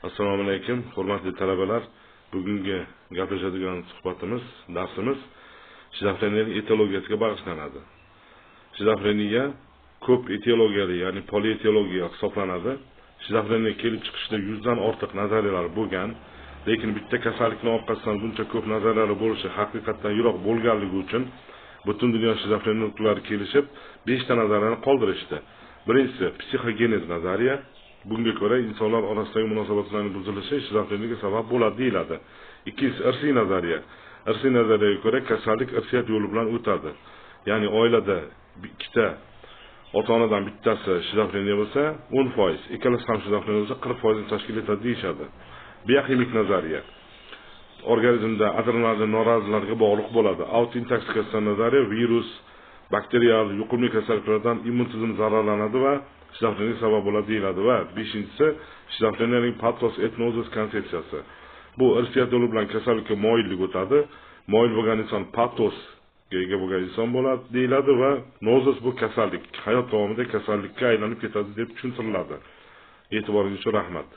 Assalomu alaykum, hurmatli talabalar. Bugungi gaplashadigan darsimiz shizofreniyaning etiologiyasiga bag'ishlanadi. Shizofreniya ko'p etiologiyali, ya'ni polietiologiya hisoblanadi. Shizofreniya kelib chiqishda 100 dan ortiq nazariyalar bo'lgan, lekin bitta kasallikning orqasidan buncha ko'p nazariyalar bo'lishi haqiqatdan yiroq bo'lganligi uchun butun dunyo shizofreniyalar kelishib 5 ta nazariyani qoldirishdi. Birinchisi psixogenez nazariya. Bunga ko'ra insonlar orasidagi munosabatlarning buzilishi shizofreniyaga sabab bo'ladi deyiladi. Ikkinchisi irsiy nazariya. Irsiy nazariyaga ko'ra kasallik irsiyat yo'li bilan o'tadi. Ya'ni oilada ikkita ota-onadan bittasi shizofreniya bo'lsa 10%, ikkalasi ham shizofreniya bo'lsa 40% tashkil etadi deyshadi. Bioximik nazariya. Organizmda adrenalin noroziliklarga bog'liq bo'ladi. Autointoksikatsiya nazariya virus, bakterial, yuqumli kasalliklardan immun tizim zararlanadi va shizofreniya sabab bo'ladi deyiladi va 5-inchisi shizofreniyaning patos etnozis konsepsiyasi. Bu irsiyat yo'li bilan kasallikka moyillik o'tadi. Moyil bo'lgan inson patosga ega bo'lgan inson bo'ladi deyiladi va nozis bu kasallik hayot davomida kasallikka aylanib ketadi deb tushuntiriladi. E'tiboringiz uchun rahmat.